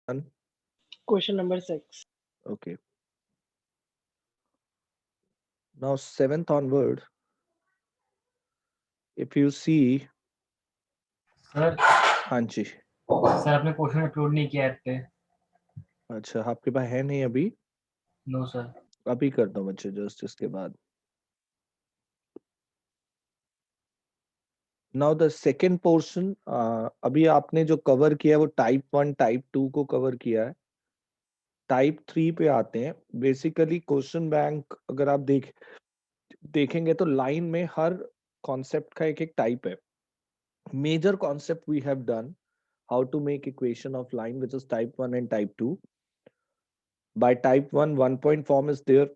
Question number 6. Okay. Now seventh onward, if you see, sir हाँ जी, sir आपने question upload नहीं किया app पे. अच्छा आपके पास है नहीं अभी, नो सर. अभी कर दो बच्चे जस्ट इसके बाद. नाउ द सेकेंड पोर्शन, अभी आपने जो कवर किया है वो टाइप 1 टाइप 2 को कवर किया है. टाइप 3 पे आते हैं. बेसिकली क्वेश्चन बैंक अगर आप देखेंगे तो लाइन में हर कॉन्सेप्ट का एक एक टाइप है. Major concept we have done how to make equation of line, which is type 1 and type 2. By type 1, 1 point form is there.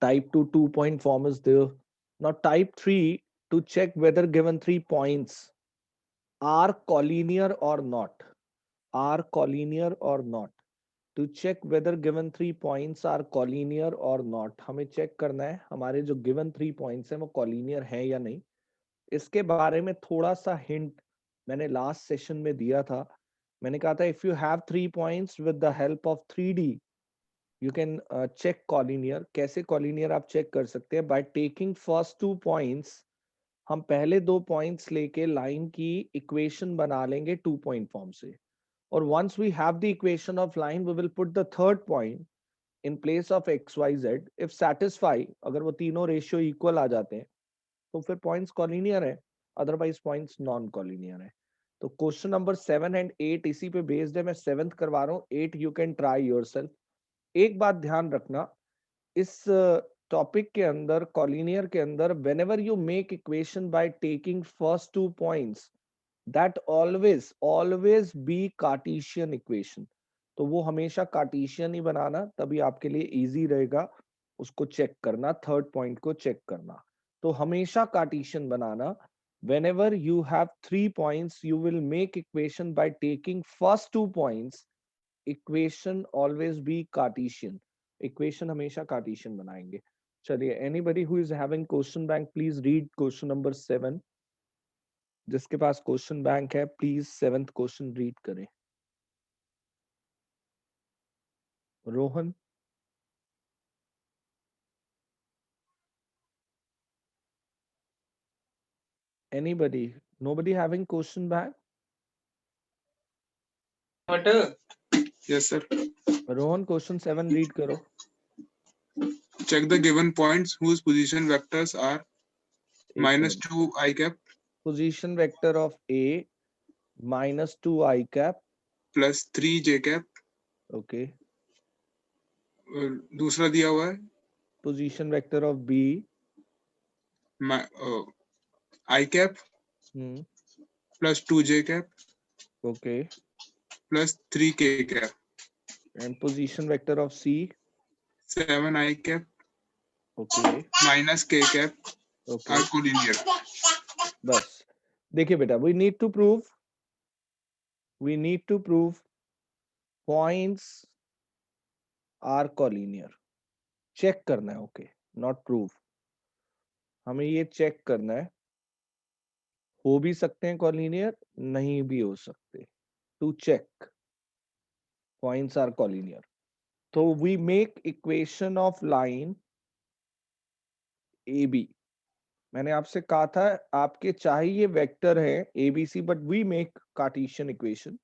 Type 2, 2 point form is there. Now type 3, to check whether given 3 points are collinear or not. Are collinear or not. To check whether given 3 points are collinear or not. हमें check करना है हमारे जो given 3 points हैं वो collinear है या नहीं. इसके बारे में थोड़ा सा हिंट मैंने लास्ट सेशन में दिया था. मैंने कहा था if you have 3 points with the help of 3D you can check collinear. कैसे कॉलिनियर आप चेक कर सकते हैं? By taking first 2 points. हम पहले 2 पॉइंट्स लेके लाइन की इक्वेशन बना लेंगे 2 पॉइंट फॉर्म से. और once we have the equation of line we will put the third point in place of x y z. If satisfy, अगर वो तीनों रेशियो इक्वल आ जाते हैं तो फिर पॉइंट्स कॉलिनियर है, अदरवाइज पॉइंट्स नॉन कॉलिनियर है. तो क्वेश्चन नंबर 7 and 8 इसी पे बेस्ड है. मैं 7th करवा रहा हूँ, 8 यू कैन ट्राई योरसेल्फ. एक बात ध्यान रखना, इस टॉपिक के अंदर कॉलिनियर के अंदर whenever you make equation by taking first 2 points, that always be Cartesian equation. तो वो हमेशा कार्टेशियन ही बनाना, तभी आपके लिए इजी रहेगा उसको चेक करना, थर्ड पॉइंट को चेक करना. तो हमेशा Cartesian banana. whenever you have 3 points you will make equation by taking first 2 points. Equation always be Cartesian. Equation हमेशा कार्टेशियन बनाएंगे. चलिए, anybody who is having question bank please read question number 7. जिसके पास question bank है please 7th question read करें. Rohan, anybody, nobody having question bank? Yes, sir. Rohan question 7 read करो. Check the given points whose position vectors are minus 2 I cap position vector of A -2 i cap. plus 3 j cap. Okay. दूसरा दिया हुआ है position vector of B I cap plus 2 j cap okay. plus 3 k cap. And position vector of C 7 I cap okay. minus k cap okay. are collinear. बस देखिए बेटा, we need to prove points are collinear. Check करना है, okay, not prove. हमें ये check करना है. हो भी सकते हैं कॉलिनियर, नहीं भी हो सकते. Two check points are collinear, तो we make equation of line A B. मैंने आपसे कहा था आपके चाहे ये वेक्टर है ABC, but we make Cartesian equation.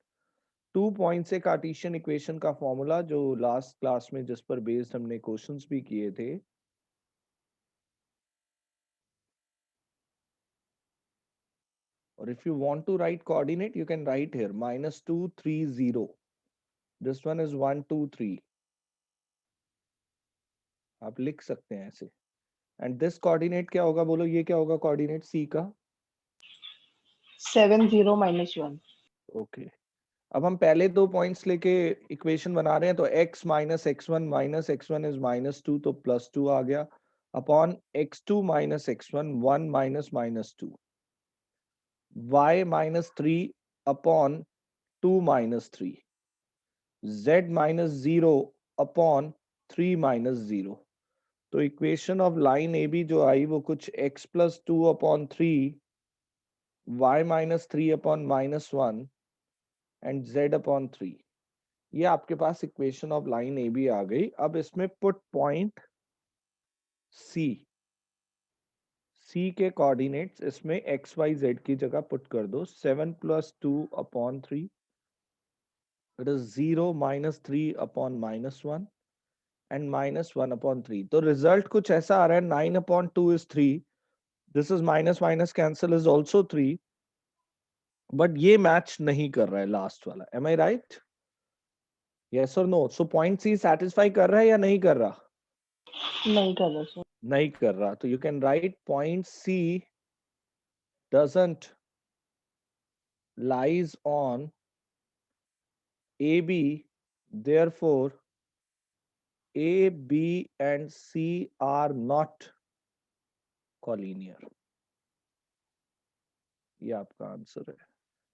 2 point से कार्टेशियन इक्वेशन का फॉर्मूला जो लास्ट क्लास में जिस पर बेस्ड हमने क्वेश्चंस भी किए थे, और if you want to write coordinate you can write here -2 3 0. This one is 1 2 3. आप लिख सकते हैं ऐसे. एंड दिस कोऑर्डिनेट क्या होगा, बोलो ये क्या होगा कोऑर्डिनेट सी का? 7 0 -1. ओके. अब हम पहले 2 पॉइंट्स लेके इक्वेशन बना रहे हैं, तो x माइनस x1 इज -2, तो +2 आ गया upon x2 minus x1 1 minus -2. y -3 upon 2 -3. z -0 upon 3 -0. तो equation of line A B जो आई वो कुछ x + 2 upon 3, y -3 upon -1 and z upon 3. ये आपके पास equation of line A B आ गई। अब इसमें पुट पॉइंट सी, सी के कोऑर्डिनेट्स इसमें एक्स वाई जेड की जगह पुट कर दो। 7 + 2/3 इट इज 0 - 3/-1 एंड -1/3। तो रिजल्ट कुछ ऐसा आ रहा है, 9/2 is 3, this is minus minus cancel is also 3, but ये मैच नहीं कर रहा है लास्ट वाला। Am I right? यस और no? So point C satisfy कर रहा है या नहीं कर रहा? नहीं कर रहा सर। नहीं कर रहा, तो you can write point C doesn't lies on AB, therefore A, B and C are not collinear. ये आपका आंसर है।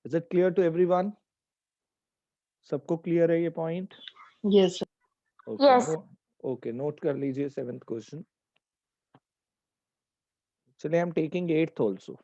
Is it clear to everyone? सबको क्लियर है ये point? Yes sir. Okay Yes. Okay, note कर लीजिए 7th question. चलिए, I am taking 8th also.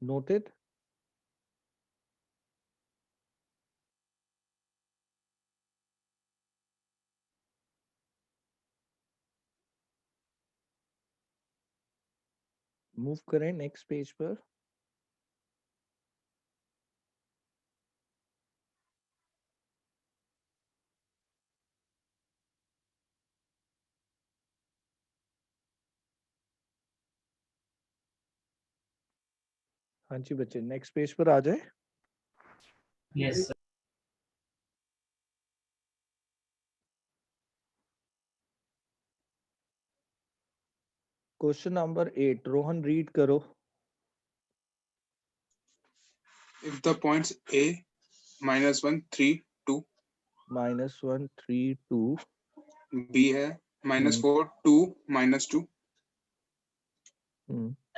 Noted? Move करें नेक्स्ट पेज पर। हाँ जी बच्चे, नेक्स्ट पेज पर आ जाए। Yes sir. Question number 8, Rohan read करो। If the points A, -1, 3, 2, -1 3 2 B है -4, 2, -2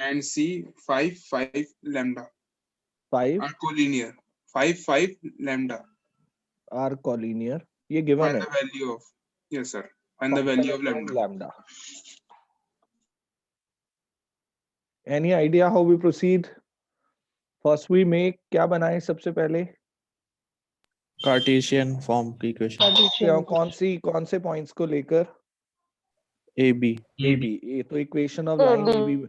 and C 5, 5 lambda 5 are collinear. 5, 5 lambda. Are collinear, ये गिवन Find है। the value of, yes sir. Find the value of lambda. lambda. Any idea how we proceed? First we make, क्या बनाए सबसे पहले? Cartesian form की equation कौन से points को लेकर? A B A B. ये तो equation of line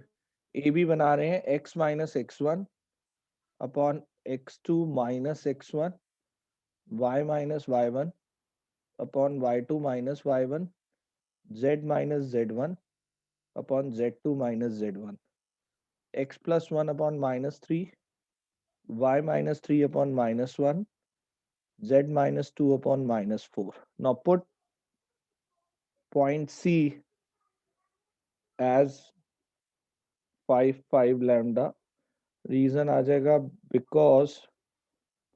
A B बना रहे हैं। x - x1 upon x2 - x1, y - y1 upon y2 - y1, z - z1 upon z2 - z1, x + 1 upon -3, y - 3 upon -1, z - 2 upon -4. Now put point C as 5, 5 lambda. Reason आ जाएगा because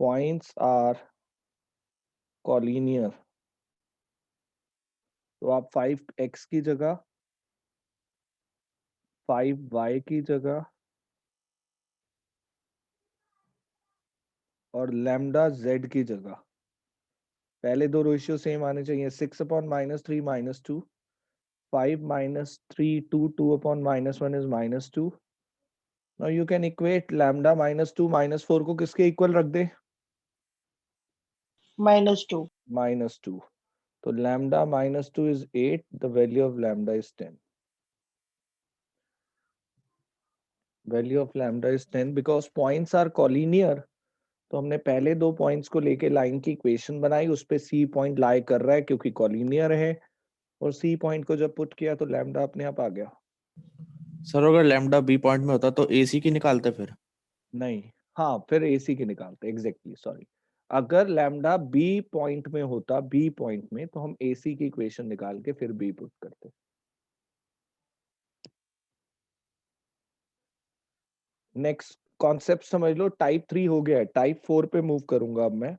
points are collinear. तो आप 5x की जगह 5y की जगह और lambda z की जगह, पहले दो रेशियो सेम आने चाहिए। 6 upon -3 -2, 5 - 3 2, 2 upon -1 is -2. Now you can equate lambda -2 -4 को किसके इक्वल रख दे? -2। -2. तो lambda -2 is 8. The value of lambda is 10. Value of lambda is 10 because points are collinear. तो हमने पहले दो पॉइंट्स को लेके लाइन की इक्वेशन बनाई, उस पे सी पॉइंट लाई कर रहा है क्योंकि कॉलिनियर है, और सी पॉइंट को जब पुट किया तो लैम्डा अपने आप आ गया। सर अगर लैम्डा बी पॉइंट में होता तो एसी की निकालते फिर? नहीं, हाँ फिर एसी की निकालते। Exactly, sorry. अगर लैम्डा बी पॉइंट में होता, बी पॉइंट में, तो हम एसी की इक्वेशन निकाल के फिर बी पुट करते। नेक्स्ट कॉन्सेप्ट समझ लो, टाइप 3 हो गया है, टाइप 4 पे मूव करूंगा अब मैं।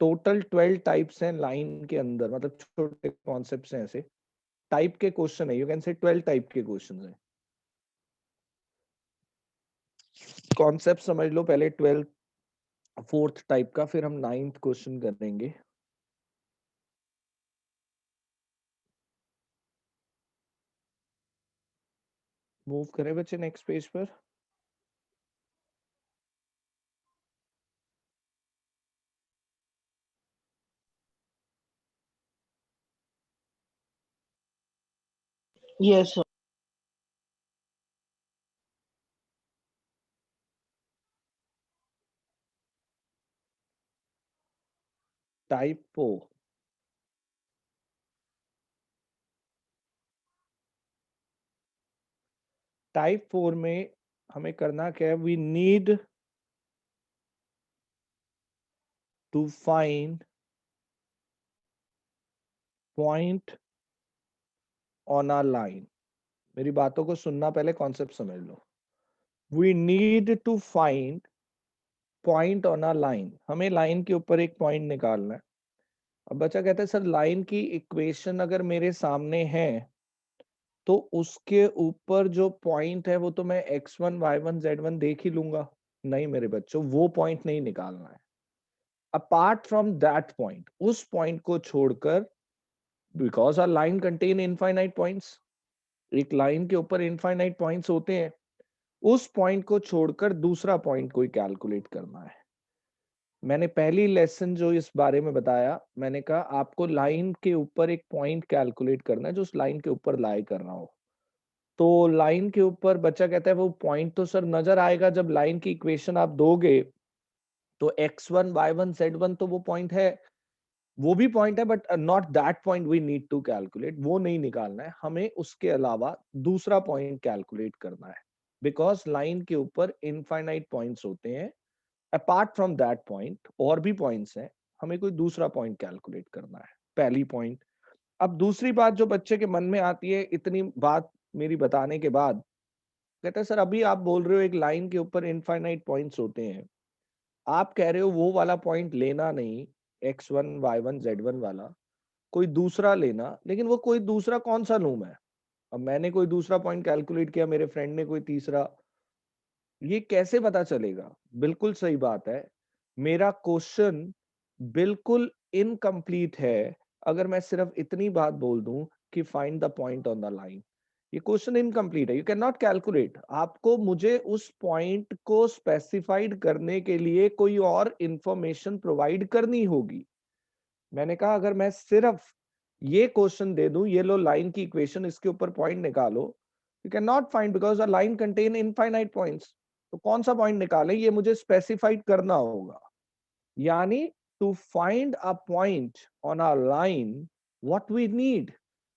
टोटल 12 टाइप्स हैं लाइन के अंदर, मतलब छोटे कॉन्सेप्ट्स हैं ऐसे, टाइप के क्वेश्चन है, यू कैन से 12 टाइप के क्वेश्चन है। कॉन्सेप्ट समझ लो पहले 12 फोर्थ टाइप का, फिर हम 9th क्वेश्चन करेंगे। मूव करें बच्चे नेक्स्ट पेज पर। Yes, sir. टाइप 4, टाइप 4 में हमें करना क्या है, we need to find point on a line. मेरी बातों को सुनना, पहले कॉन्सेप्ट समझ लो। We need to find point on a line, हमें लाइन के ऊपर एक पॉइंट निकालना है। अब बच्चा कहता है सर लाइन की इक्वेशन अगर मेरे सामने है तो उसके ऊपर जो पॉइंट है वो तो मैं x1 y1 z1 देख ही लूंगा। नहीं मेरे बच्चों, वो पॉइंट नहीं निकालना है। अपार्ट फ्रॉम दैट पॉइंट, उस पॉइंट को छोड़कर, because a line contain infinite points, एक लाइन के ऊपर इनफाइनाइट पॉइंट्स होते हैं, उस पॉइंट को छोड़कर दूसरा पॉइंट कोई कैलकुलेट करना है। मैंने पहली लेसन जो इस बारे में बताया, मैंने कहा आपको लाइन के ऊपर एक पॉइंट कैलकुलेट करना है जो उस लाइन के ऊपर लाई कर रहा हो। तो लाइन के ऊपर बच्चा कहता है वो पॉइंट तो सर नजर आएगा जब लाइन की इक्वेशन आप दोगे, तो x1 y1 z1 तो वो पॉइंट है, वो भी पॉइंट है, but not that point we need to calculate, वो नहीं निकालना है हमें, उसके अलावा दूसरा पॉइंट कैलकुलेट करना है। बिकॉज लाइन के ऊपर इनफाइनाइट पॉइंट्स होते हैं, अपार्ट फ्रॉम दैट पॉइंट और भी पॉइंट्स हैं, हमें कोई दूसरा पॉइंट कैलकुलेट करना है, पहली पॉइंट। अब दूसरी बात जो बच्चे के मन में आती है, इतनी बात मेरी बताने के बाद कहता है सर अभी आप बोल रहे हो एक लाइन के ऊपर इनफाइनाइट पॉइंट्स होते हैं, आप कह रहे हो वो वाला पॉइंट लेना नहीं, x1 y1 z1 वाला, कोई दूसरा लेना, लेकिन वो कोई दूसरा कौन सा लूं मैं? अब मैंने कोई दूसरा पॉइंट कैलकुलेट किया, मेरे फ्रेंड ने कोई तीसरा, ये कैसे पता चलेगा? बिल्कुल सही बात है, मेरा क्वेश्चन बिल्कुल इनकम्प्लीट है अगर मैं सिर्फ इतनी बात बोल दूं कि find the point on the line. ये क्वेश्चन इनकम्प्लीट है, यू कैन नॉट कैलकुलेट। आपको मुझे उस पॉइंट को स्पेसिफाइड करने के लिए कोई और इंफॉर्मेशन प्रोवाइड करनी होगी। मैंने कहा अगर मैं सिर्फ ये क्वेश्चन दे दूं, ये लो लाइन की इक्वेशन, इसके ऊपर पॉइंट निकालो, you can not find because a line contain infinite points. तो कौन सा पॉइंट निकाले, ये मुझे स्पेसिफाइड करना होगा। यानी to find a point on a line, what we need,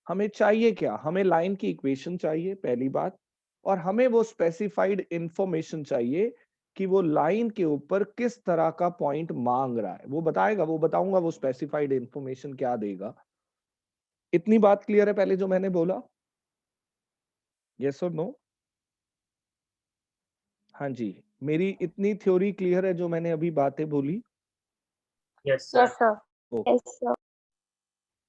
हमें चाहिए क्या? हमें लाइन की इक्वेशन चाहिए पहली बात, और हमें वो स्पेसिफाइड इंफॉर्मेशन चाहिए कि वो लाइन के ऊपर किस तरह का पॉइंट मांग रहा है, वो बताएगा, वो बताऊंगा, वो स्पेसिफाइड इंफॉर्मेशन क्या देगा। इतनी बात क्लियर है पहले जो मैंने बोला? यस और नो? हाँ जी, मेरी इतनी थ्योरी क्लियर है जो मैंने अभी बातें बोली? Yes, sir. Yes, sir. ओ, Yes, sir.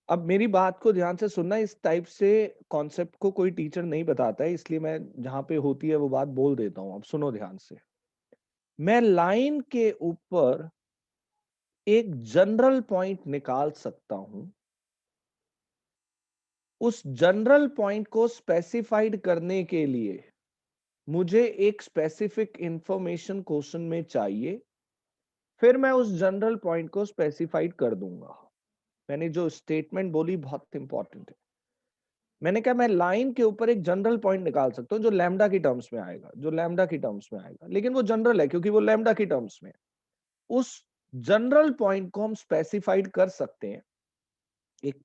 अब मेरी बात को ध्यान से सुनना, इस टाइप से कॉन्सेप्ट को कोई टीचर नहीं बताता है, इसलिए मैं जहां पे होती है वो बात बोल देता हूं। अब सुनो ध्यान से, मैं लाइन के ऊपर एक जनरल पॉइंट निकाल सकता हूं, उस जनरल पॉइंट को स्पेसिफाइड करने के लिए मुझे एक स्पेसिफिक इंफॉर्मेशन क्वेश्चन में चाहिए, फिर मैं उस जनरल पॉइंट को स्पेसिफाइड कर दूंगा। मैंने जो स्टेटमेंट बोली बहुत इंपॉर्टेंट है। मैंने कहा मैं लाइन के ऊपर एक जनरल पॉइंट निकाल सकता हूं जो लैम्डा की टर्म्स में आएगा, जो लैम्डा की टर्म्स में आएगा, लेकिन वो जनरल है क्योंकि वो लैम्डा की टर्म्स में है। उस जनरल पॉइंट को हम स्पेसिफाइड कर सकते हैं, एक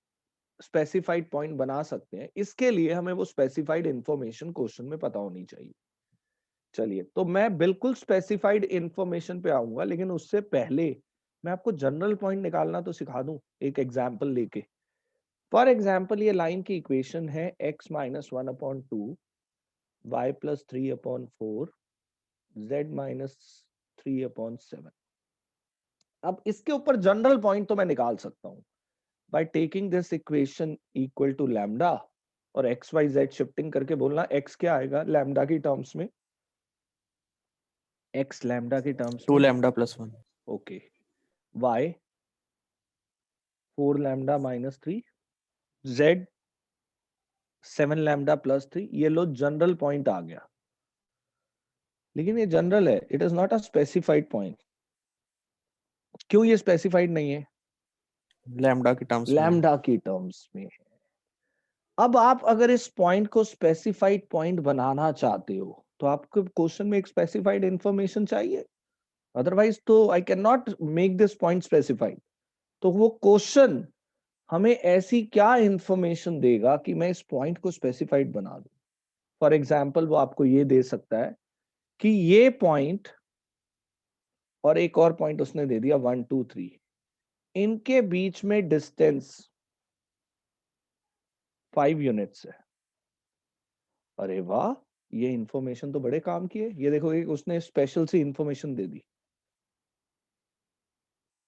स्पेसिफाइड पॉइंट बना सकते हैं। इसके लिए हमें वो स्पेसिफाइड इंफॉर्मेशन क्वेश्चन में पता होनी चाहिए। चलिए, तो मैं बिल्कुल स्पेसिफाइड इंफॉर्मेशन पे आऊंगा, लेकिन उससे पहले मैं आपको जनरल पॉइंट निकालना तो सिखा दूं एक एग्जाम्पल लेके। फॉर एग्जाम्पल ये लाइन की इक्वेशन है x - 1/2 y + 3/4 z माइनस 3/7। अब इसके ऊपर जनरल पॉइंट तो मैं निकाल सकता हूं by taking this equation equal to lambda और एक्स वाई जेड शिफ्टिंग करके बोलना x क्या आएगा लैम्डा की टर्म्स में, x लैम्डा की टर्म्स 2 में, lambda plus 1. Okay, y 4 lambda minus 3, z 7 lambda plus 3। ये लो जनरल पॉइंट आ गया, लेकिन ये जनरल है, it is not a specified point. क्यों ये स्पेसिफाइड नहीं है? Lambda की terms में. लैम्डा की टर्म्स में है। अब आप अगर इस पॉइंट को स्पेसिफाइड पॉइंट बनाना चाहते हो तो आपको क्वेश्चन में एक स्पेसिफाइड इंफॉर्मेशन चाहिए, अदरवाइज तो I can not make this point specified. तो वो क्वेश्चन हमें ऐसी क्या इंफॉर्मेशन देगा कि मैं इस पॉइंट को स्पेसिफाइड बना दूं। फॉर एग्जाम्पल वो आपको ये दे सकता है कि ये पॉइंट और एक और पॉइंट उसने दे दिया 1 2 3, इनके बीच में डिस्टेंस 5 यूनिट्स है। अरे वाह, ये इंफॉर्मेशन तो बड़े काम की है। ये देखो एक उसने स्पेशल सी इंफॉर्मेशन दे दी,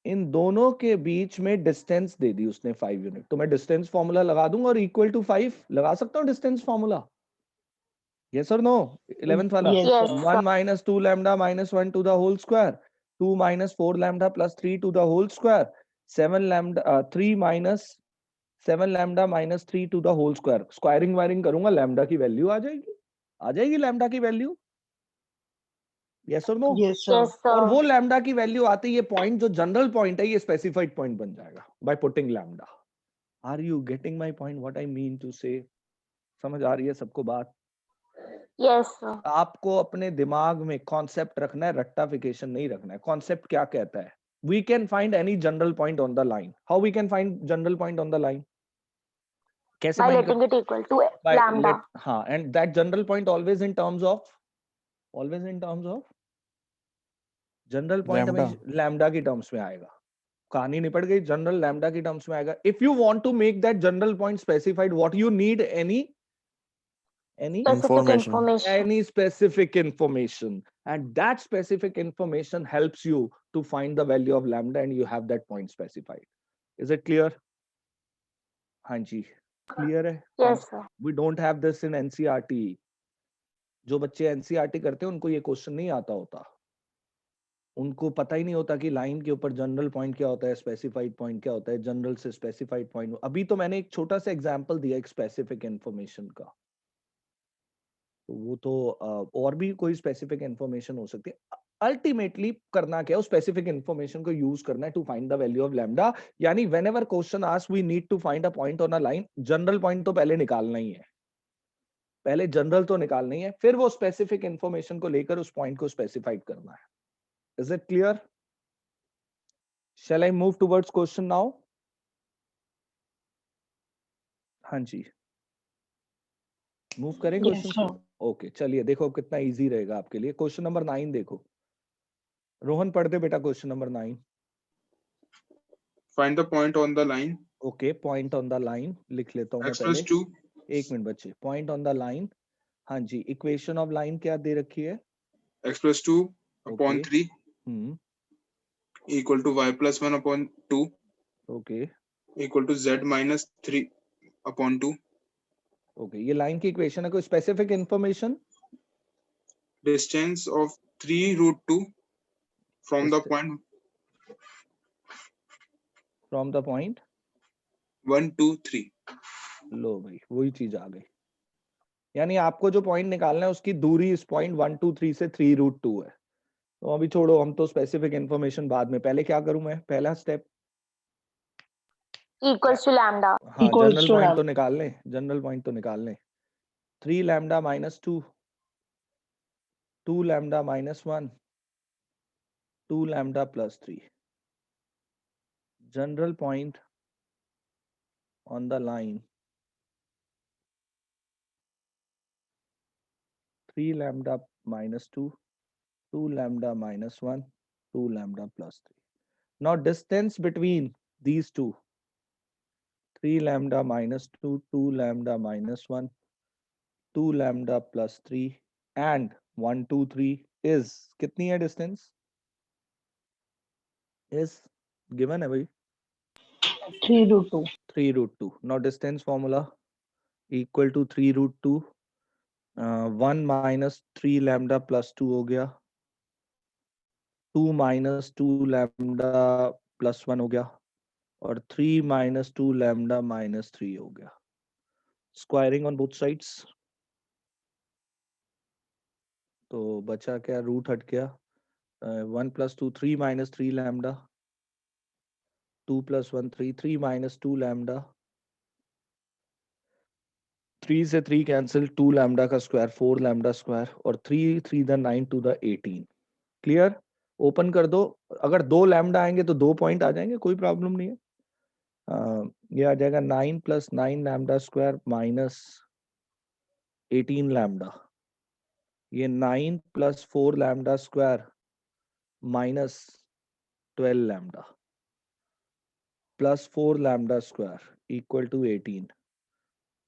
इन दोनों के बीच में डिस्टेंस दे दी उसने 5 यूनिट। तो मैं डिस्टेंस फॉर्मूला लगा दूंगा और इक्वल टू 5 लगा सकता हूँ डिस्टेंस फॉर्मूला, यस और नो? 11th वाला Yes, Yes, sir. 1 minus 2 lambda minus 1 to the whole square, 2 minus 4 lambda plus 3 to the whole square, 7 lambda 3 minus 7 lambda minus 3 to the whole square. Squaring wiring करूंगा, lambda की value आ जाएगी, आ जाएगी lambda की value, yes और no? Yes, sir. yes, और sir. वो लैम्डा की वैल्यू आते ही ये पॉइंट जो जनरल पॉइंट है ये स्पेसिफाइड पॉइंट बन जाएगा by putting lambda. Are you getting my point, what I mean to say? समझ आ रही है सबको बात? Yes, sir. आपको अपने दिमाग में कॉन्सेप्ट रखना है, रट्टाफिकेशन नहीं रखना है। कॉन्सेप्ट क्या कहता है? We can find any general point on the line. How we can find general point on the line? कैसे By फाइंड letting it equal to by lambda. लेट, हाँ, and that general point always in terms of, always in terms of, general point Lambda. हमें lambda की terms में आएगा। कहानी निपट गई, जनरल लैम्डा की टर्म्स में आएगा। If you want to make that general point specified, what you need, any Specific information. any specific information, and that specific information helps you to find the value of lambda and you have that point specified. Is it clear? Hanji, clear hai? Yes, sir. We don't have this in NCERT. जो बच्चे NCERT करते हैं उनको ये question नहीं आता होता, उनको पता ही नहीं होता कि लाइन के ऊपर जनरल पॉइंट क्या होता है, स्पेसिफाइड पॉइंट क्या होता है, जनरल से स्पेसिफाइड पॉइंट। अभी तो मैंने एक छोटा सा एग्जांपल दिया एक स्पेसिफिक इंफॉर्मेशन का, तो वो तो और भी कोई स्पेसिफिक इंफॉर्मेशन हो सकती है। अल्टीमेटली करना क्या है, उस स्पेसिफिक इंफॉर्मेशन को यूज करना है to find the value of lambda. यानी whenever question asks we need to find a point on a line, general point तो पहले निकालना ही है, पहले जनरल तो निकालना ही है, फिर वो स्पेसिफिक इंफॉर्मेशन को लेकर उस पॉइंट को स्पेसिफाइड करना है। Is it clear? Shall I move towards question now? हाँ जी, मूव करें Yes, क्वेश्चन sir. को? ओके, चलिए देखो कितना इजी रहेगा आपके लिए। क्वेश्चन नंबर 9 देखो, रोहन पढ़ दे बेटा question number 9। Find the point on the line okay, point on the line लिख लेता हूं मैं x पहले। plus 2 एक मिनट बच्चे, पॉइंट ऑन द लाइन, हाँ जी, इक्वेशन ऑफ लाइन क्या दे रखी है? x plus 2 upon Okay. 3 hmm, equal to y plus 1 upon 2 okay equal to z minus 3 upon 2. Okay, ये लाइन की इक्वेशन है। कोई specific information? Distance of 3 root 2 from the point from the point, 1 2 3. लो भाई वही चीज आ गई। यानी आपको जो पॉइंट निकालना है उसकी दूरी इस पॉइंट 1 2 3 से 3 रूट 2 है। तो अभी छोड़ो, हम तो स्पेसिफिक इंफॉर्मेशन बाद में, पहले क्या करूं मैं? पहला स्टेप, Equals to lambda. हाँ, Equals जनरल to पॉइंट तो lambda. निकाल लें, जनरल पॉइंट तो निकाल लें। 3 lambda minus 2, 2 lambda minus 1, 2 lambda plus 3। General point on the line 3 lambda minus 2, 2 lambda minus 1, 2 lambda plus 3. Now distance between these two, 3 lambda minus 2, 2 lambda minus 1, 2 lambda plus 3 and 1 2 3 is कितनी है distance? Is given है भाई 3√2. 3√2. Now distance formula equal to 3√2. 1 minus 3 lambda plus 2 हो गया, 2 minus 2 lambda plus 1 हो गया, और 3 minus 2 lambda minus 3 हो गया. Squaring on both sides. तो बचा क्या? रूट हट गया. 1 plus 2 3 minus 3 lambda, 2 plus 1 3, 3 minus 2 lambda, 3 से 3 कैंसिल, 2 लैम्डा का स्क्वायर 4 लैम्डा स्क्वायर, और 3 3 the 9 to the 18. Clear? Open कर दो. अगर 2 लैम्डा आएंगे तो 2 पॉइंट आ जाएंगे, कोई प्रॉब्लम नहीं है. ये आ जाएगा 9 plus 9 lambda square minus 18 lambda. ये 9 plus 4 lambda square minus 12 lambda plus 4 lambda square equal to 18.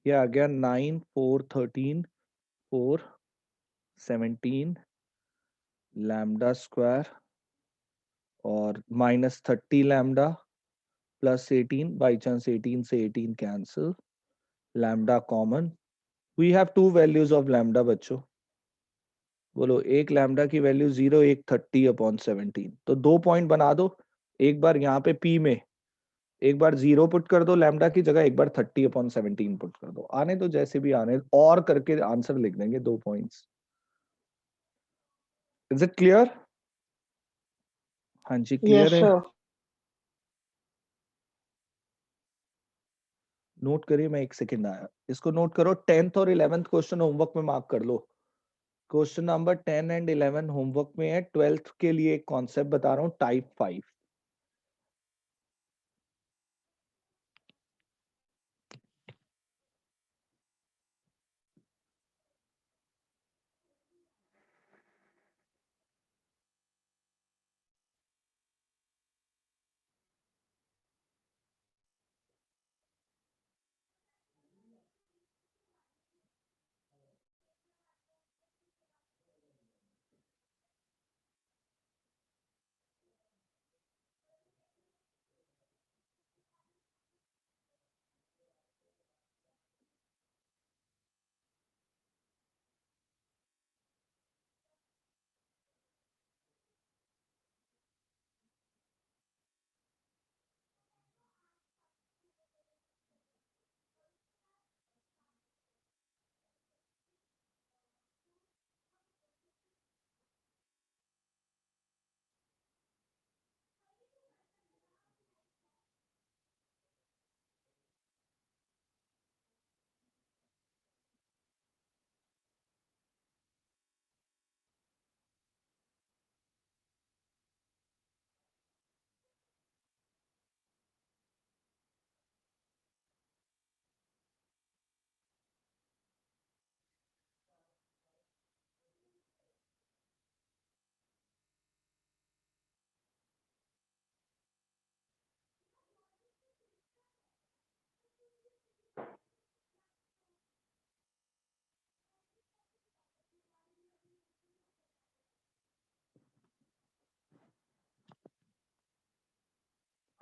ये आ गया 9 4 13 4 17 लैम्डा स्क्वायर और minus 30 lambda plus 18. By chance 18 से 18 cancel, lambda common. We have two values of lambda बच्चों. बोलो, एक lambda की वैल्यू 0, एक 30/17. तो 2 पॉइंट बना दो. एक बार यहाँ पे पी में एक बार 0 पुट कर दो लैम्डा की जगह, एक बार 30/17 पुट कर दो. आने तो जैसे भी आने, और करके आंसर लिख देंगे 2 पॉइंट्स. Is it clear? हाँ जी, Yes, क्लियर है. sir. नोट करिए, मैं 1 सेकेंड आया. इसको नोट करो. 10th और 11th क्वेश्चन होमवर्क में मार्क कर लो. क्वेश्चन नंबर 10 एंड 11 होमवर्क में है. 12th के लिए एक कॉन्सेप्ट बता रहा हूँ, टाइप 5.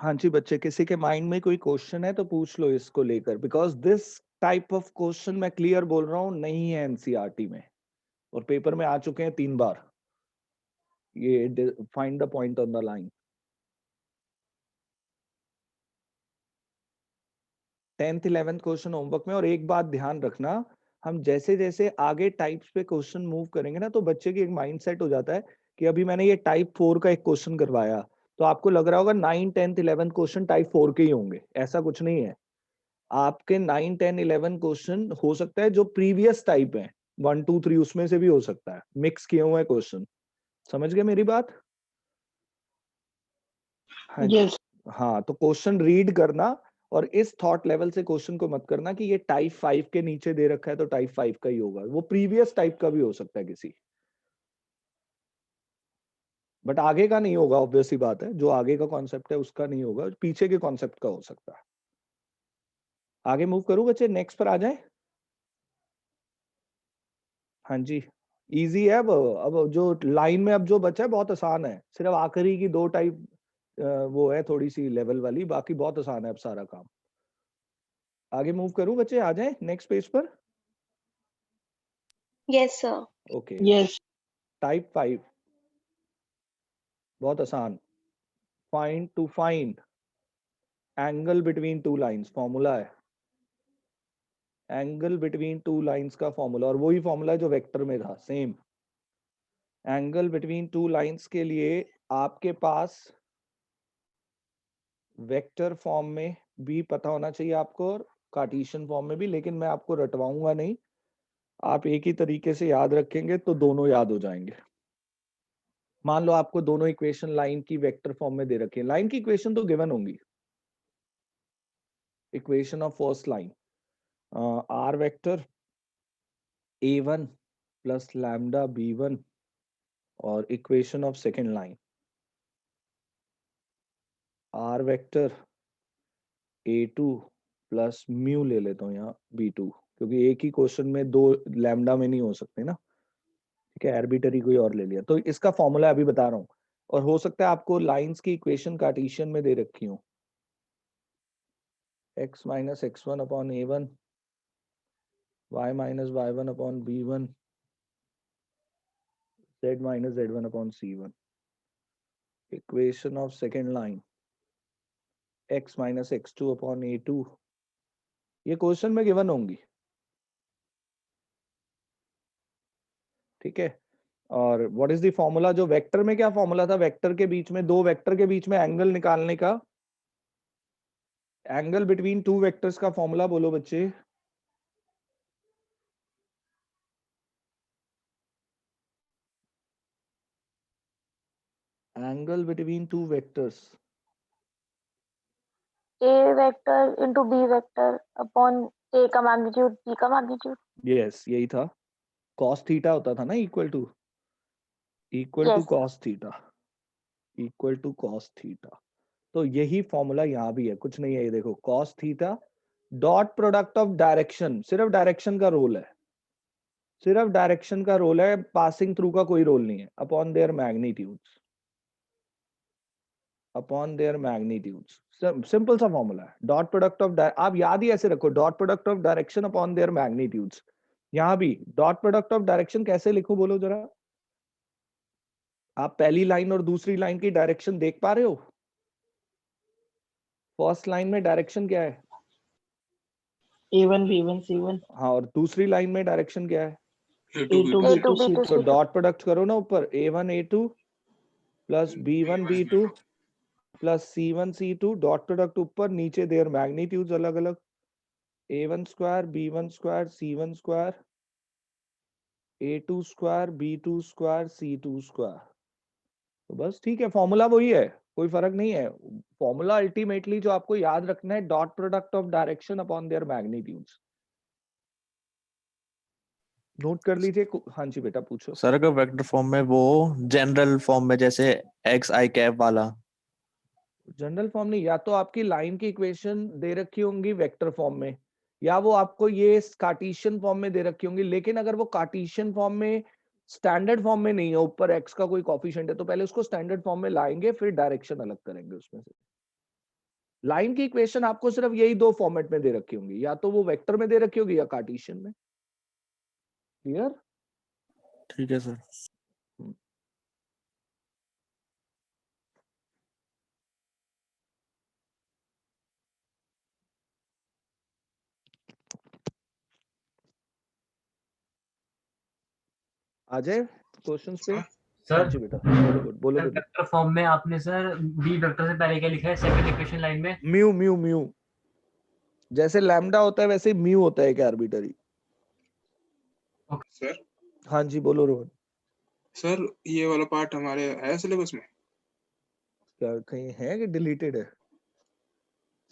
हाँ जी बच्चे, किसी के माइंड में कोई क्वेश्चन है तो पूछ लो इसको लेकर, because this type of question मैं क्लियर बोल रहा हूँ नहीं है एनसीईआरटी में, और पेपर में आ चुके हैं 3 बार. ये find the point on the line. 10th 11th question homework में. और एक बात ध्यान रखना, हम जैसे जैसे आगे टाइप्स पे क्वेश्चन मूव करेंगे ना, तो बच्चे की एक माइंडसेट हो जाता है कि अभी मैंने ये टाइप 4 का एक क्वेश्चन करवाया, तो आपको लग रहा होगा 9 10th 11th क्वेश्चन टाइप 4 के ही होंगे. ऐसा कुछ नहीं है. आपके 9 10 11 क्वेश्चन हो सकता है जो प्रीवियस टाइप है 1 2 3, उसमें से भी हो सकता है. मिक्स किए हुए क्वेश्चन. समझ गए मेरी बात? हाँ जी. Yes. हाँ, तो क्वेश्चन रीड करना और इस थॉट लेवल से क्वेश्चन को मत करना कि ये टाइप 5 के नीचे दे रखा है तो टाइप 5 का ही होगा. वो प्रीवियस टाइप का भी हो सकता है किसी, बट आगे का नहीं होगा. ऑब्वियस ही बात है, जो आगे का कॉन्सेप्ट है उसका नहीं होगा, पीछे के कॉन्सेप्ट का हो सकता है. आगे मूव करूं बच्चे, नेक्स्ट पर आ जाए. हाँ जी, इजी है। अब जो लाइन में अब जो बचा है बहुत आसान है, सिर्फ आखिरी की दो टाइप वो है थोड़ी सी लेवल वाली, बाकी बहुत आसान है अब सारा काम। आगे मूव करूं बच्चे, आ जाएं नेक्स्ट पेज पर। Yes, sir. Okay, Yes. Type 5 बहुत आसान। Find to find angle between two lines, formula है एंगल बिटवीन टू लाइंस का फॉर्मूला, और वही फॉर्मूला जो वेक्टर में था same. Angle between two lines के लिए आपके पास वेक्टर फॉर्म में भी पता होना चाहिए आपको और कार्टेशियन फॉर्म में भी, लेकिन मैं आपको रटवाऊंगा नहीं, आप एक ही तरीके से याद रखेंगे तो दोनों याद हो जाएंगे। मान लो आपको दोनों इक्वेशन लाइन की वेक्टर फॉर्म में दे रखी है, लाइन की इक्वेशन तो गिवन होंगी। Equation of first line are vector a1 plus lambda b1, और equation of second line are vector a2 plus mu ले लेता हूँ यहाँ b2, क्योंकि एक ही क्वेश्चन में दो लैम्डा में नहीं हो सकते ना, ठीक है, आर्बिटरी कोई और ले लिया। तो इसका फॉर्मूला अभी बता रहा हूँ, और हो सकता है आपको लाइंस की इक्वेशन कार्टेशियन में दे रखी हो, x minus x1 upon a1, y minus y1 upon b1, z minus z1 upon c1। Equation of second line x minus x2 upon a2, ये क्वेश्चन में गिवन होंगी, ठीक है। और व्हाट इज द फॉर्मूला, जो वेक्टर में क्या formula था, वेक्टर के बीच में, दो वेक्टर के बीच में एंगल निकालने का, एंगल बिटवीन टू वेक्टर्स का फॉर्मूला बोलो बच्चे। Angle between two vectors, A vector into B vector upon A का magnitude, B का magnitude. यस यही था, cos थीटा होता था ना, equal to Yes. cos theta, equal to cos theta. तो यही फॉर्मूला यहाँ भी है, कुछ नहीं है, ये देखो cos theta dot product of direction, सिर्फ डायरेक्शन का रोल है, सिर्फ डायरेक्शन का रोल है, पासिंग थ्रू का कोई रोल नहीं है, upon their magnitudes, upon their magnitudes. Simple सा फॉर्मूला है, डॉट प्रोडक्ट ऑफ, आप याद ही ऐसे रखो, dot product of direction upon their magnitudes. यहाँ भी डॉट प्रोडक्ट ऑफ डायरेक्शन कैसे लिखूं बोलो जरा, आप पहली लाइन और दूसरी लाइन की डायरेक्शन देख पा रहे हो? फर्स्ट लाइन में डायरेक्शन क्या है? A1 B1 C1 हाँ, और दूसरी लाइन में डायरेक्शन क्या है? A2 A2 B2 B2 C2 तो डॉट प्रोडक्ट करो ना ऊपर, a1 a2 plus b1 b2 plus c1 c2, dot product ऊपर, नीचे देयर मैग्नीट्यूड्स अलग अलग, a1 square b1 square c1 square, a2 square b2 square c2 square. तो बस ठीक है, फॉर्मूला वही है, कोई फर्क नहीं है। फॉर्मूला अल्टीमेटली जो आपको याद रखना है, dot product of direction upon their magnitudes. Note कर लीजिए। हाँ जी बेटा पूछो। सर अगर वेक्टर फॉर्म में, वो जनरल फॉर्म में जैसे एक्स आई कैप वाला, जनरल फॉर्म नहीं, या तो आपकी लाइन की इक्वेशन दे रखी होंगी वेक्टर फॉर्म में, या वो आपको ये कार्टेशियन फॉर्म में दे रखी होंगी। लेकिन अगर वो कार्टेशियन फॉर्म में स्टैंडर्ड फॉर्म में नहीं है, ऊपर एक्स का कोई कॉफिशिएंट है, तो पहले उसको स्टैंडर्ड फॉर्म में लाएंगे, फिर डायरेक्शन अलग करेंगे उसमें से। लाइन की इक्वेशन आपको सिर्फ यही दो फॉर्मेट में दे रखी होंगी, या तो वो वेक्टर में दे रखी होगी या कार्टेशियन में। क्लियर? ठीक है सर। आ जाए क्वेश्चंस पे। हाँ सर जी बेटा, बोलो बोलो बेटा। वेक्टर फॉर्म में आपने सर बी वेक्टर से पहले क्या लिखा है सेकंड इक्वेशन लाइन में? म्यू म्यू म्यू, जैसे लैम्डा होता है वैसे म्यू होता है, क्या आर्बिटरी। सर हाँ जी बोलो रोहन। सर ये वाला पार्ट हमारे है सिलेबस में? क्या कहीं है कि डिलीटेड है?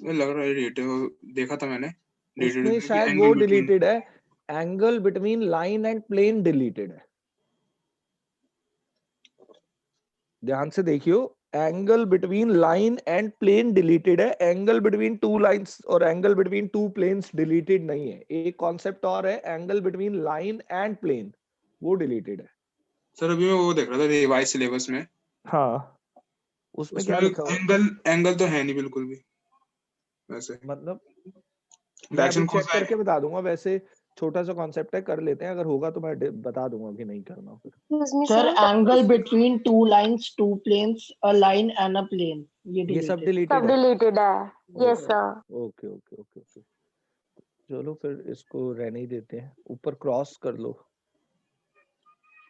मुझे लग रहा है डिलीटेड, देखा था मैंने उसमें डिलीटेड शायद वो डिलीटेड है, angle between line and plane deleted है। ध्यान से देखियो, angle between line and plane deleted है, एंगल बिटवीन टू लाइंस और angle between two planes deleted नहीं है। एक कॉन्सेप्ट और है, angle between line and plane, वो डिलीटेड है। सर अभी मैं वो देख रहा था रिवाइज सिलेबस में, हाँ, उसमें क्या उसमें लिखा हुआ है? एंगल तो है नहीं बिल्कुल भी वैसे। मतलब मैं अभी डायरेक्शन चेक कोसाइन करके बता दूंगा, वैसे छोटा सा कॉन्सेप्ट है, कर लेते हैं, अगर होगा तो मैं बता दूंगा कि नहीं करना फिर। Excuse me, Sir, sir. angle between two lines, two planes, a line and a plane. ये ये सब deleted. डिलीटेड सब है। डिलीटेड है. Yes, sir. Okay okay okay okay, चलो फिर इसको रहने ही देते हैं, ऊपर क्रॉस कर लो।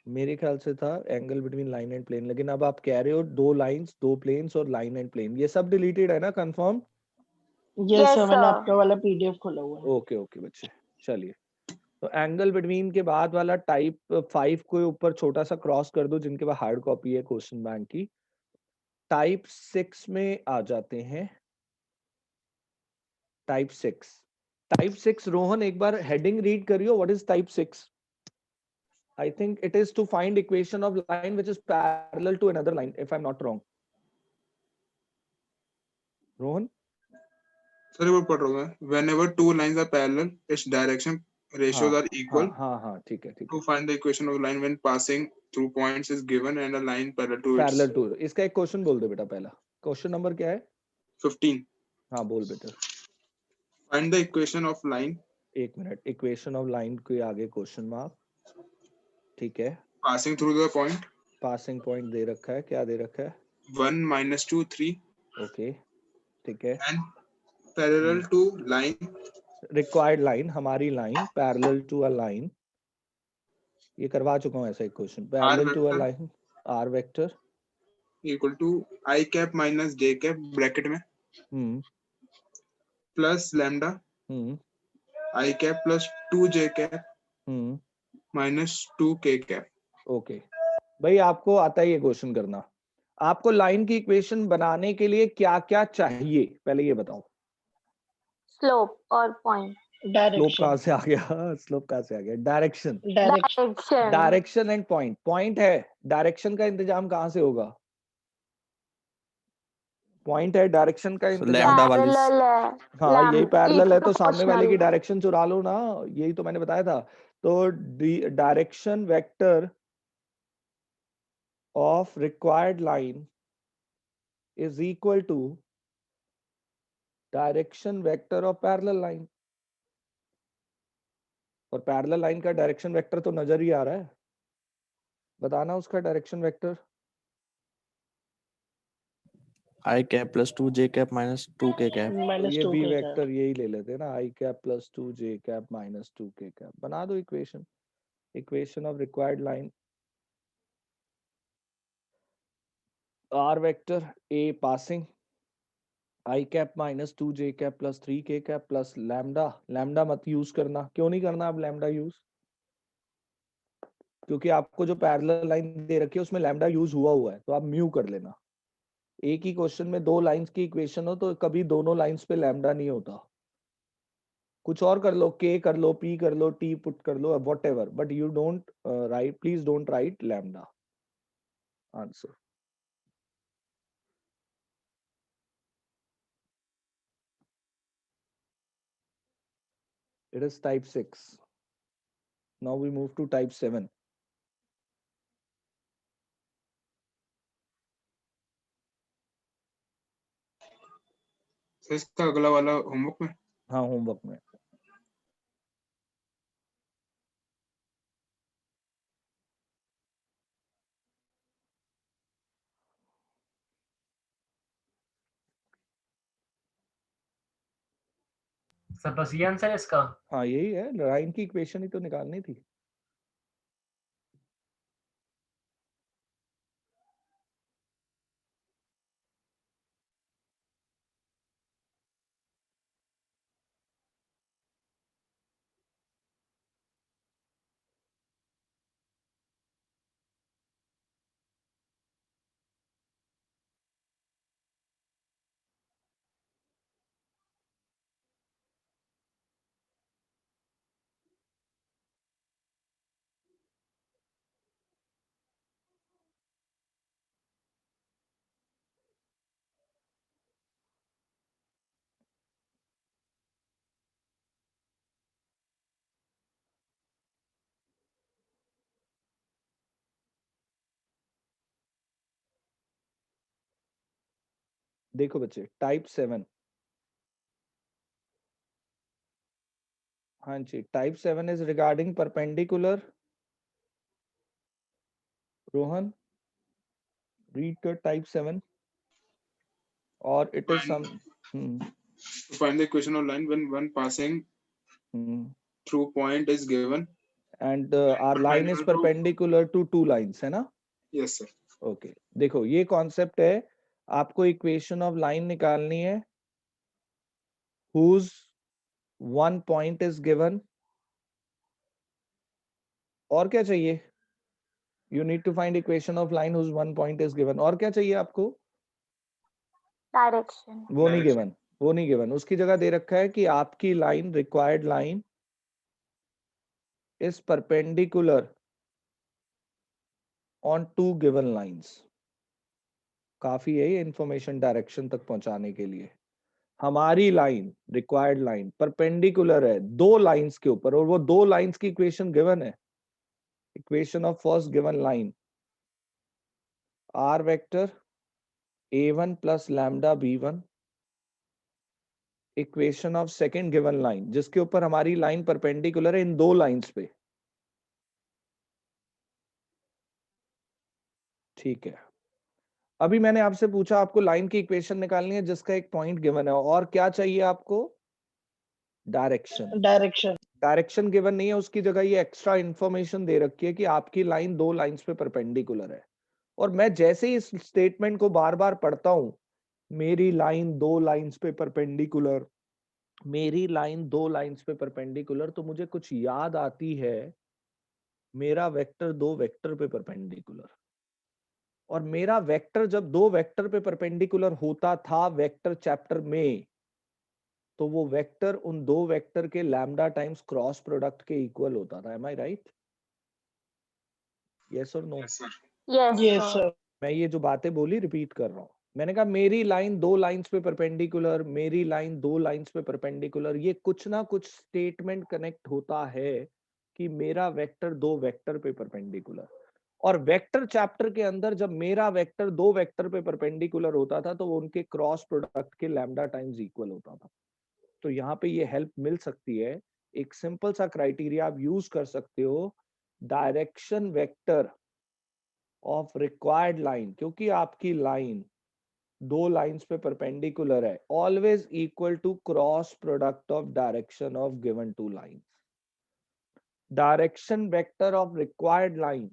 मेरे ख्याल से था angle between line and plane, लेकिन अब आप कह रहे हो दो लाइंस, दो प्लेन्स और लाइन एंड प्लेन, ये सब डिलीटेड है ना, कंफर्म? Yes, Yes, sir, मैंने sir. आपका वाला PDF खोला हुआ है. ओके ओके बच्चे, चलिए। तो एंगल बिटवीन के बाद वाला टाइप 5 को ऊपर छोटा सा क्रॉस कर दो, जिनके पास हार्ड कॉपी है क्वेश्चन बैंक की। टाइप 6 में आ जाते हैं। टाइप 6 रोहन एक बार हेडिंग रीड करियो, what is type 6? I think it is to find equation of line which is parallel to another line, if I'm not wrong. Rohan? Sir वो पढ़ रहा हूँ मैं, whenever two lines are parallel its direction ratios are equal हाँ ठीक है to find the equation of line when passing through points is given and a line parallel to its parallel to. इसका एक क्वेश्चन बोल दो बेटा, पहला question number क्या है? 15 हाँ बोल बेटा। find the equation of line एक मिनट, इक्वेशन ऑफ लाइन के आगे क्वेश्चन मार्क, ठीक है। passing through the point passing point दे रखा है, क्या दे रखा है? 1 -2 3 ओके, ठीक है। and parallel to line required line, हमारी line parallel to a line, ये करवा चुका हूँ ऐसा एक क्वेश्चन। r parallel to a vector line, are vector, equal to I cap minus j cap bracket में hmm plus lambda hmm I cap plus 2j cap hmm minus 2k cap। Okay भाई, आपको आता है ये क्वेश्चन करना? आपको line की equation बनाने के लिए क्या क्या चाहिए, पहले ये बताओ। Slope और point. स्लोप कहाँ Direction. से आ गया? स्लोप कहाँ से आ गया? Direction. Direction. Direction. Direction and point, point है, डायरेक्शन का इंतजाम कहाँ से होगा? पॉइंट है, डायरेक्शन का So इंतजाम। lambda वाली Parallel है. हाँ यही पैरेलल है, तो सामने वाले की Proportional. डायरेक्शन चुरा लो ना, यही तो मैंने बताया था। तो direction vector of required line is equal to direction vector of parallel line, और पैरेलल लाइन का डायरेक्शन वेक्टर तो नजर ही आ रहा है, बताना उसका direction vector. I cap plus 2j cap minus 2k cap. तो Minus ये 2 बी के साथ. वेक्टर यही ले लेते हैं ना, I cap plus 2j cap minus 2k cap, बना दो equation. Equation of required line, are vector A passing I cap minus 2j cap plus 3k cap plus lambda. Lambda मत यूज करना, क्यों नहीं करना अब लैम्डा यूज? क्योंकि आपको जो पैरेलल लाइन दे रखी है उसमें लैम्डा यूज हुआ है, तो आप म्यू कर लेना। एक ही क्वेश्चन में दो लाइंस की इक्वेशन हो तो कभी दोनों लाइंस पे लैम्डा नहीं होता। कुछ और कर लो, के कर लो, पी कर लो, टी पुट कर लो, whatever, but you don't write, please don't write lambda answer. It is type 6. Now we move to type 7. तो इसका अगला वाला होमवर्क में हाँ होमवर्क में। सर बस ये आंसर है इसका? हाँ यही है, लाइन की इक्वेशन ही तो निकालनी थी। देखो बच्चे, टाइप 7, हाँ जी, type 7 is regarding perpendicular. Rohan, read the type 7, or it is some. To find the equation of line when one passing through point is given. And our line is perpendicular to two lines, है ना? Yes sir. Okay, देखो ये concept है, आपको equation of line निकालनी है whose one point is given. और क्या चाहिए? You need to find equation of line whose one point is given. और क्या चाहिए आपको? डायरेक्शन. वो नहीं गिवन, वो नहीं गिवन. उसकी जगह दे रखा है कि आपकी line, required line is perpendicular on two given lines. काफी है ये इंफॉर्मेशन डायरेक्शन तक पहुंचाने के लिए. हमारी लाइन, रिक्वायर्ड लाइन परपेंडिकुलर है दो लाइंस के ऊपर, और वो दो लाइंस की इक्वेशन गिवन है. Equation of first given line, are vector a1 plus lambda b1. Equation of second given line, जिसके ऊपर हमारी लाइन परपेंडिकुलर है इन दो लाइंस पे. ठीक है, अभी मैंने आपसे पूछा आपको लाइन की इक्वेशन निकालनी है जिसका एक पॉइंट गिवन है, और क्या चाहिए आपको? डायरेक्शन. डायरेक्शन. डायरेक्शन गिवन नहीं है, उसकी जगह ये एक्स्ट्रा इंफॉर्मेशन दे रखी है कि आपकी लाइन दो लाइंस पे परपेंडिकुलर है. और मैं जैसे ही इस स्टेटमेंट को बार बार पढ़ता हूं, मेरी लाइन दो लाइंस पे परपेंडिकुलर, मेरी लाइन दो लाइंस पे परपेंडिकुलर, तो मुझे कुछ याद आती है, मेरा वेक्टर दो वेक्टर पे परपेंडिकुलर. और मेरा वेक्टर जब दो वेक्टर पे परपेंडिकुलर होता था वेक्टर चैप्टर में, तो वो वेक्टर उन दो वेक्टर के लैम्डा टाइम्स क्रॉस प्रोडक्ट के इक्वल होता था. Am I right? यस और no? Yes sir. Yes yes sir. मैं ये जो बातें बोली रिपीट कर रहा हूं. मैंने कहा मेरी लाइन दो लाइंस पे परपेंडिकुलर, मेरी लाइन दो लाइंस पे परपेंडिकुलर, ये कुछ ना कुछ स्टेटमेंट कनेक्ट होता है कि मेरा वेक्टर दो वेक्टर पे परपेंडिकुलर. और वेक्टर चैप्टर के अंदर जब मेरा वेक्टर दो वेक्टर पे परपेंडिकुलर होता था, तो वो उनके क्रॉस प्रोडक्ट के लैम्डा टाइम्स इक्वल होता था. तो यहाँ पे ये हेल्प मिल सकती है. एक सिंपल सा क्राइटेरिया आप यूज कर सकते हो, direction vector of required line, क्योंकि आपकी लाइन दो लाइंस पे परपेंडिकुलर है, always equal to cross product of direction of given two lines. Direction vector of required line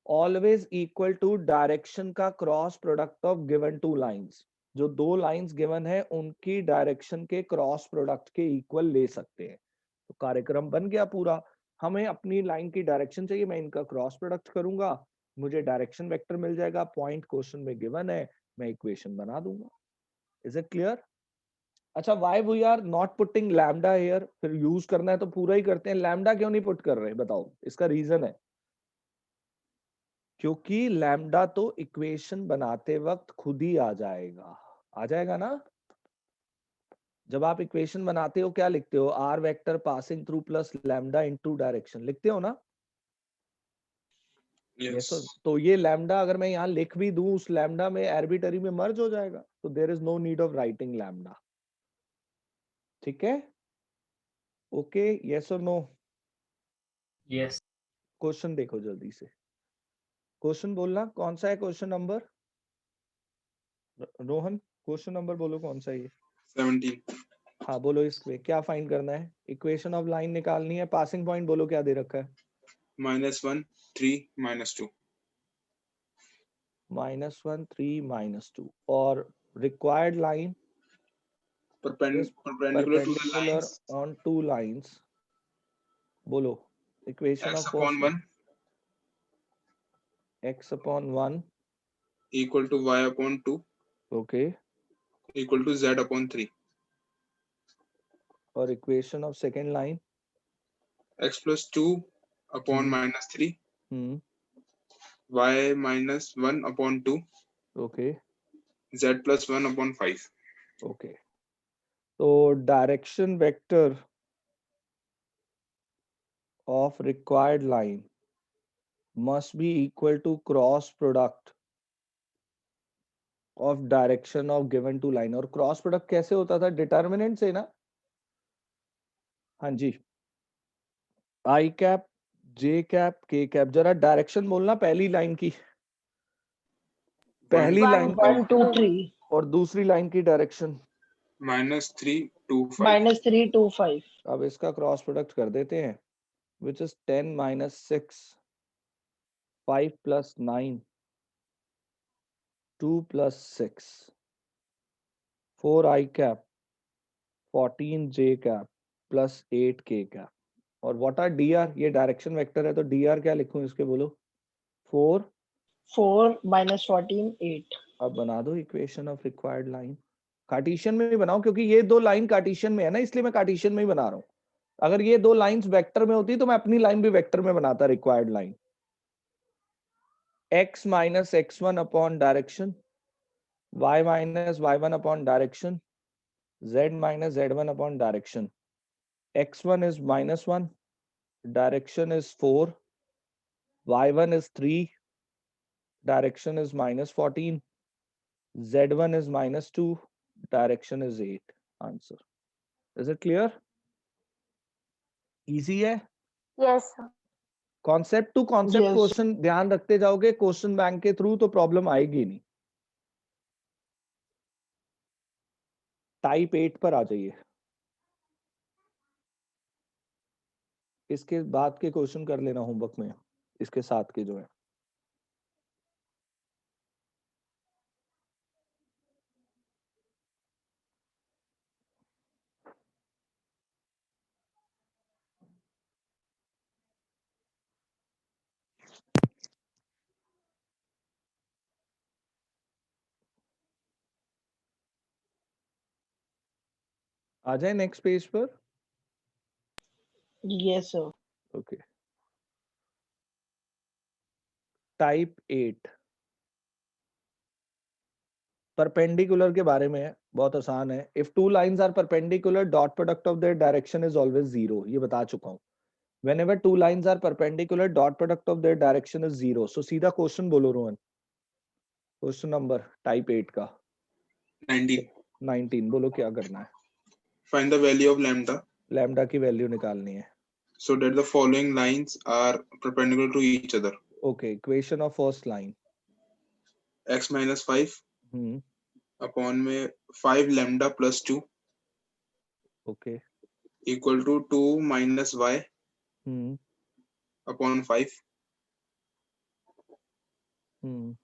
always equal to direction का cross product of given two lines. जो दो lines given है उनकी direction के cross product के equal ले सकते हैं. तो कार्यक्रम बन गया पूरा. हमें अपनी लाइन की डायरेक्शन चाहिए, मैं इनका क्रॉस प्रोडक्ट करूंगा, मुझे डायरेक्शन वेक्टर मिल जाएगा, पॉइंट क्वेश्चन में गिवन है, मैं इक्वेशन बना दूंगा. Is it clear? अच्छा, why we are not putting lambda here? फिर यूज करना है तो पूरा ही करते हैं, लैम्डा क्यों नहीं पुट कर रहे? बताओ, इसका रीजन है क्योंकि लैम्डा तो इक्वेशन बनाते वक्त खुद ही आ जाएगा. आ जाएगा ना? जब आप इक्वेशन बनाते हो क्या लिखते हो? R vector passing through plus lambda into direction लिखते हो ना? Yes. तो ये लैम्डा अगर मैं यहाँ लिख भी दूं, उस लैम्डा में आर्बिट्ररी में मर्ज हो जाएगा, तो there is no need of writing lambda. ठीक है? ओके, यस और नो? यस. क्वेश्चन देखो जल्दी से. क्वेश्चन बोलना, कौन सा है question number? Rohan, question number बोलो कौन सा है ये? 17. हाँ बोलो, इसमें क्या फाइंड करना है? इक्वेशन ऑफ लाइन निकालनी है. पासिंग पॉइंट बोलो क्या दे रखा है? -1 3 -2. -1 3 -2. और required line Perpendicular to the perpendicular lines on two lines. बोलो equation x of upon 1 x upon 1 equal to y upon 2 okay. equal to z upon 3. और equation of second line X plus 2 upon -3 y minus 1 upon 2 okay. z plus 1 upon 5. Okay, तो direction vector of required line must be equal to cross product of direction of given two line. और cross product कैसे होता था? Determinant से ना। हाँ जी, I cap, J cap, K cap. जरा डायरेक्शन बोलना पहली लाइन की, पहली One, लाइन वन की 2 two. 3 और दूसरी लाइन की डायरेक्शन। -3 2 5 -3 2 5 अब इसका क्रॉस प्रोडक्ट कर देते हैं, which is 10 - 6 5 + 9 2 + 6 4 I cap 14 J cap plus 8 के कैप। और व्हाट आर डी आर? ये डायरेक्शन वेक्टर है तो डी आर क्या लिखूं इसके, बोलो? 4। 4 -14 8 अब बना दो equation of required line. Cartesian में भी बनाओ क्योंकि ये दो लाइन कार्टेशियन में है ना, इसलिए मैं कार्टेशियन में ही बना रहा हूँ। अगर ये दो लाइंस वेक्टर में होती तो मैं अपनी लाइन भी वेक्टर में बनाता, required line. x - x1 upon direction, y - y1 upon direction, z - z1 upon direction. x1 is -1, direction is 4, y1 is 3, direction is -14, z1 is -2, direction is 8. Answer. Is it clear? Easy है। Yes, sir. Concept to concept Yes. Question ध्यान रखते जाओगे question bank के through तो problem आएगी नहीं। Type 8 पर आ जाइए, इसके बाद के क्वेश्चन कर लेना होमवर्क में, इसके साथ के जो है। आ जाए नेक्स्ट पेज पर। Yes, sir. Okay, type 8 perpendicular के बारे में है, बहुत आसान है। If two lines are perpendicular, dot product of their direction is always 0। ये बता चुका हूं। Whenever two lines are perpendicular, dot product of their direction is 0। So सीधा क्वेश्चन बोलो रोहन, क्वेश्चन नंबर टाइप 8 का 19 बोलो क्या करना है। Find the value of lambda lambda की वैल्यू निकालनी है। so that the following lines are perpendicular to each other. Okay, equation of first line. X - 5 hmm, upon में 5 lambda plus 2 okay, equal to 2 minus y hmm, upon 5 hmm,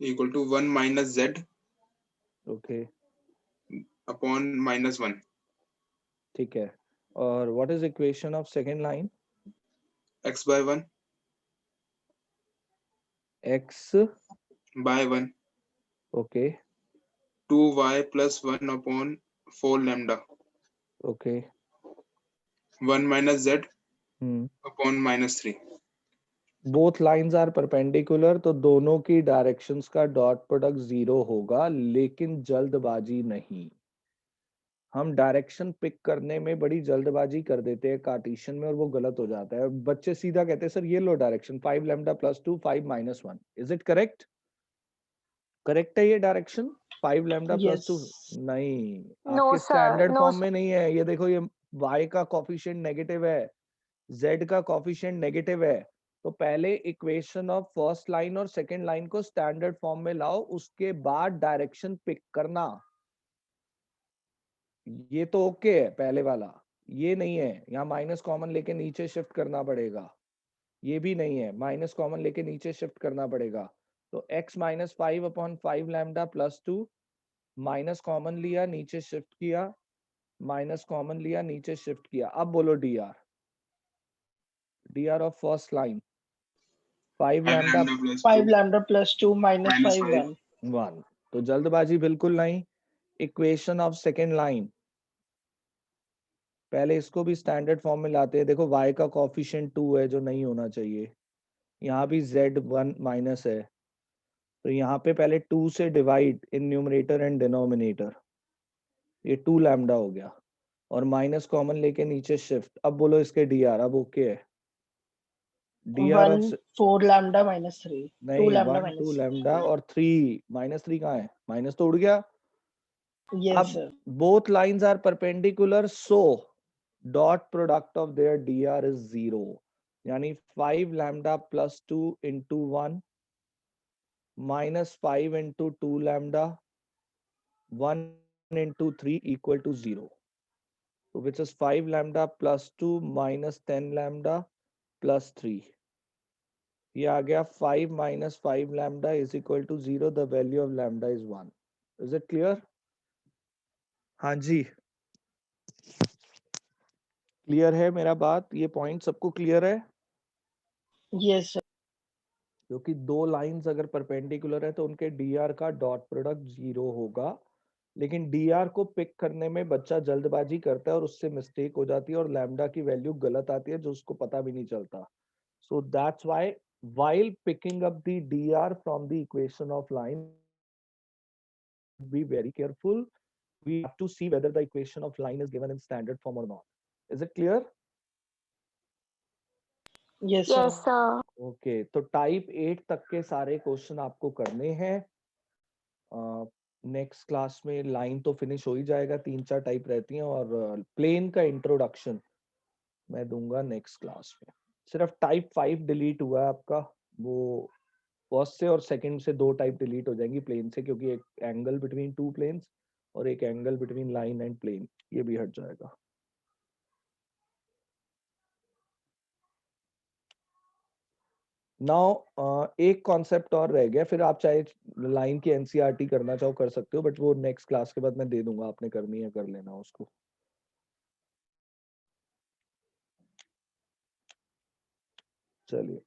equal to 1 minus z okay, upon -1. ठीक है। और what is equation of second line? X/1 x, by 1 okay, 2y plus 1 upon 4 lambda okay, 1 minus z hmm. upon -3. Both lines are perpendicular तो दोनों की directions का dot product 0 होगा, लेकिन जल्दबाजी नहीं। हम डायरेक्शन पिक करने में बड़ी जल्दबाजी कर देते हैं कार्टेशियन में और वो गलत हो जाता है। बच्चे सीधा कहते हैं सर ये लो direction 5 lambda plus 2 5 - 1। Is it correct? Correct है ये डायरेक्शन 5 लैम्डा प्लस Yes. 2? नहीं, No, आपके sir. Standard No, form sir. में नहीं है। ये देखो, ये y का कोफिशिएंट नेगेटिव है, z का कोफिशिएंट नेगेटिव है। तो पहले इक्वेशन ऑफ फर्स्ट लाइन और सेकंड लाइन को स्टैंडर्ड फॉर्म में लाओ, उसके बाद डायरेक्शन पिक करना। ये तो ओके है पहले वाला, ये नहीं है। यहाँ माइनस कॉमन लेके नीचे शिफ्ट करना पड़ेगा। ये भी नहीं है, माइनस कॉमन लेके नीचे शिफ्ट करना पड़ेगा। तो x - 5 upon 5 lambda plus 2, minus common लिया नीचे शिफ्ट किया, माइनस कॉमन लिया नीचे शिफ्ट किया। अब बोलो D R of first line 5 5 lambda lambda plus 5 2 lambda plus 2 minus minus 5 5 1. 1। तो जल्दबाजी बिल्कुल नहीं। इक्वेशन ऑफ सेकेंड लाइन, पहले इसको भी स्टैंडर्ड फॉर्म में लाते हैं। देखो y का कोफिशिएंट 2 है जो नहीं होना चाहिए, यहाँ भी z 1 माइनस है, तो यहाँ पे पहले 2 से divide in numerator and denominator, ये 2 लैम्डा हो गया, और माइनस कॉमन लेके नीचे शिफ्ट। अब बोलो इसके डी आर। अब ओके है, dr 1 of 4 lambda minus 3 2 नहीं lambda 1 2 minus 3 लैम्डा और 3 -3 कहाँ है? माइनस तो उड़ गया. yes अब sir both lines are perpendicular, so dot product of their dr is 0. यानी 5 lambda plus 2 into 1 minus 5 into 2 lambda 1 into 3 equal to 0. So which is 5 lambda plus 2 minus 10 lambda plus 3. ये आ गया 5 minus 5 lambda is equal to 0. The value of lambda is 1. Is it clear? हाँ जी. Clear है मेरा बात? ये point सबको clear है? yes sir क्योंकि दो लाइंस अगर परपेंडिकुलर है तो उनके dr का डॉट प्रोडक्ट 0 होगा. लेकिन dr को पिक करने में बच्चा जल्दबाजी करता है और उससे मिस्टेक हो जाती है और लैम्डा की वैल्यू गलत आती है जो उसको पता भी नहीं चलता. So that's why while picking up the dr from the equation of line, be very careful. We have to see whether the equation of line is given in standard form or not. Is it clear? yes sir yes sir. Okay, तो type 8 तक के सारे question आपको करने हैं. Next class में line तो finish हो ही जाएगा, 3-4 टाइप रहती हैं और प्लेन का इंट्रोडक्शन मैं दूंगा नेक्स्ट क्लास में. सिर्फ टाइप 5 डिलीट हुआ है आपका, वो फर्स्ट से और सेकंड से 2 टाइप डिलीट हो जाएंगी प्लेन से, क्योंकि एक एंगल बिटवीन 2 प्लेन्स और एक angle between line and plane ये भी हट जाएगा. नाउ एक कॉन्सेप्ट और रह गया, फिर आप चाहे लाइन की एनसीईआरटी करना चाहो कर सकते हो, बट वो नेक्स्ट क्लास के बाद मैं दे दूंगा, आपने करनी है कर लेना उसको. चलिए.